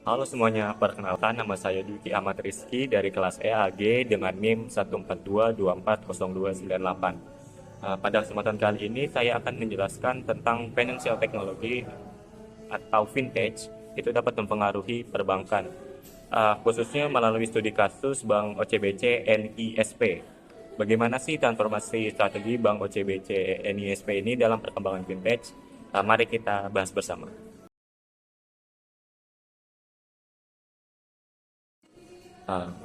Halo semuanya, perkenalkan nama saya Dwiki Ahmad Rizky dari kelas EAG dengan NIM 142240298. Pada kesempatan kali ini saya akan menjelaskan tentang financial technology atau vintage itu dapat mempengaruhi perbankan, khususnya melalui studi kasus Bank OCBC NISP. Bagaimana sih transformasi strategi Bank OCBC NISP ini dalam perkembangan vintage? Mari kita bahas bersama.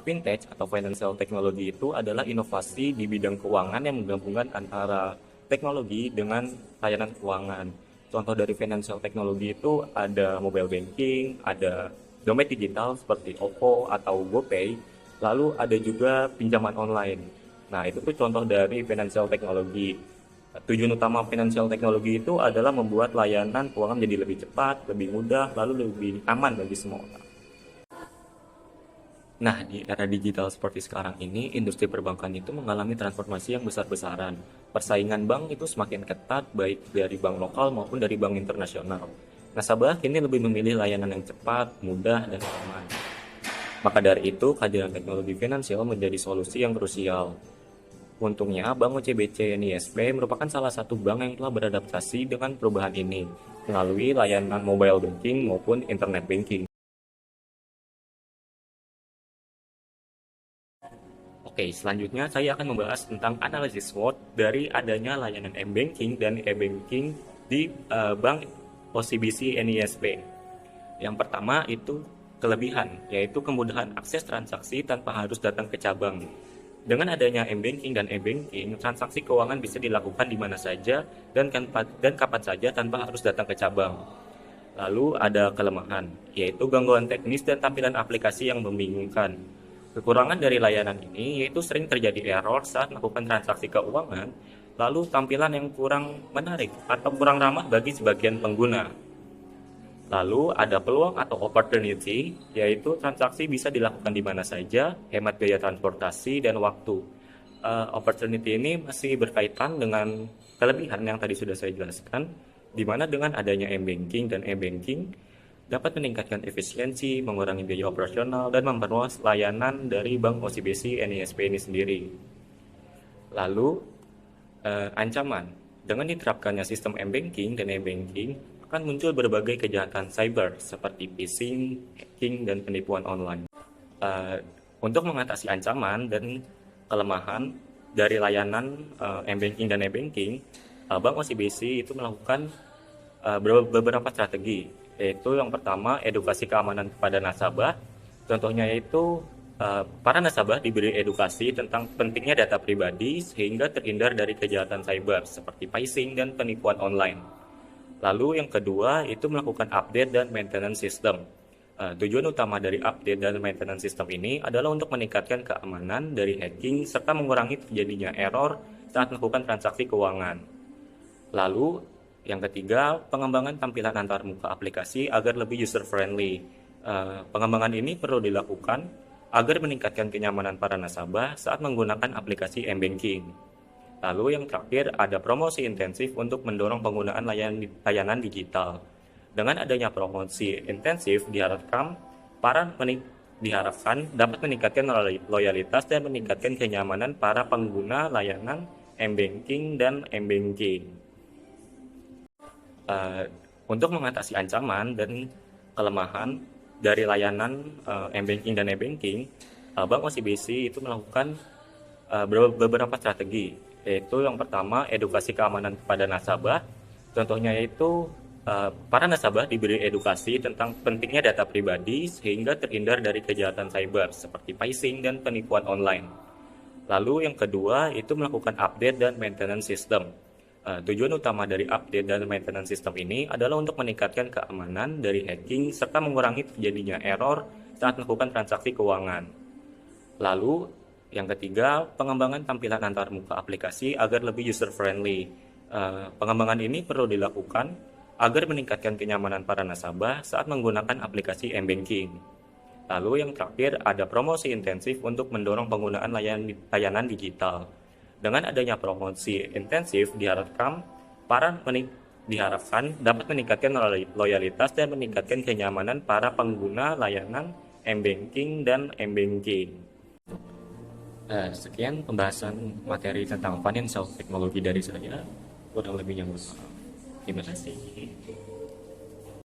Vintage atau financial technology itu adalah inovasi di bidang keuangan yang menggabungkan antara teknologi dengan layanan keuangan. Contoh dari financial technology itu ada mobile banking, ada dompet digital seperti OVO atau GoPay, lalu ada juga pinjaman online. Nah, itu tuh contoh dari financial technology. Tujuan utama financial technology itu adalah membuat layanan keuangan menjadi lebih cepat, lebih mudah, lalu lebih aman bagi semua orang. Nah, di era digital seperti sekarang ini, industri perbankan itu mengalami transformasi yang besar-besaran. Persaingan bank itu semakin ketat, baik dari bank lokal maupun dari bank internasional. Nasabah kini lebih memilih layanan yang cepat, mudah, dan aman. Maka dari itu, kehadiran teknologi finansial menjadi solusi yang krusial. Untungnya, Bank OCBC NISP merupakan salah satu bank yang telah beradaptasi dengan perubahan ini melalui layanan mobile banking maupun internet banking. Oke, selanjutnya saya akan membahas tentang analisis SWOT dari adanya layanan m-banking dan e-banking di Bank OCBC NISP. Yang pertama itu kelebihan, yaitu kemudahan akses transaksi tanpa harus datang ke cabang. Dengan adanya m-banking dan e-banking, transaksi keuangan bisa dilakukan di mana saja dan kapan saja tanpa harus datang ke cabang. Lalu ada kelemahan, yaitu gangguan teknis dan tampilan aplikasi yang membingungkan. Kekurangan dari layanan ini yaitu sering terjadi error saat melakukan transaksi keuangan, lalu tampilan yang kurang menarik atau kurang ramah bagi sebagian pengguna. Lalu ada peluang atau opportunity, yaitu transaksi bisa dilakukan di mana saja, hemat biaya transportasi dan waktu. Opportunity ini masih berkaitan dengan kelebihan yang tadi sudah saya jelaskan, di mana dengan adanya m-banking dan e-banking dapat meningkatkan efisiensi, mengurangi biaya operasional, dan memperluas layanan dari Bank OCBC NISP ini sendiri. Lalu, ancaman. Dengan diterapkannya sistem m-banking dan e-banking, akan muncul berbagai kejahatan cyber seperti phishing, hacking, dan penipuan online. Eh, untuk mengatasi ancaman dan kelemahan dari layanan m-banking dan e-banking, Bank OCBC itu melakukan beberapa strategi, yaitu yang pertama edukasi keamanan kepada nasabah. Contohnya yaitu para nasabah diberi edukasi tentang pentingnya data pribadi sehingga terhindar dari kejahatan cyber seperti phishing dan penipuan online. Lalu yang kedua itu melakukan update dan maintenance system. Tujuan utama dari update dan maintenance system ini adalah untuk meningkatkan keamanan dari hacking serta mengurangi terjadinya error saat melakukan transaksi keuangan. Lalu yang ketiga, pengembangan tampilan antarmuka aplikasi agar lebih user-friendly. Pengembangan ini perlu dilakukan agar meningkatkan kenyamanan para nasabah saat menggunakan aplikasi m-banking. Lalu yang terakhir, ada promosi intensif untuk mendorong penggunaan layanan digital. Dengan adanya promosi intensif, diharapkan dapat meningkatkan loyalitas dan meningkatkan kenyamanan para pengguna layanan m-banking dan m-banking. Untuk mengatasi ancaman dan kelemahan dari layanan m-banking dan e-banking, Bank OCBC itu melakukan beberapa strategi, yaitu yang pertama edukasi keamanan kepada nasabah. Contohnya yaitu para nasabah diberi edukasi tentang pentingnya data pribadi sehingga terhindar dari kejahatan cyber seperti phishing dan penipuan online. Lalu yang kedua itu melakukan update dan maintenance system. Tujuan utama dari update dan maintenance system ini adalah untuk meningkatkan keamanan dari hacking serta mengurangi terjadinya error saat melakukan transaksi keuangan. Lalu, yang ketiga, pengembangan tampilan antarmuka aplikasi agar lebih user-friendly. Pengembangan ini perlu dilakukan agar meningkatkan kenyamanan para nasabah saat menggunakan aplikasi m-banking. Lalu yang terakhir, ada promosi intensif untuk mendorong penggunaan layanan digital. Dengan adanya promosi intensif, diharapkan dapat meningkatkan loyalitas dan meningkatkan kenyamanan para pengguna layanan m-banking dan m-banking. Sekian pembahasan materi tentang financial technology dari saya. Kurang lebihnya mohon maaf. Terima kasih.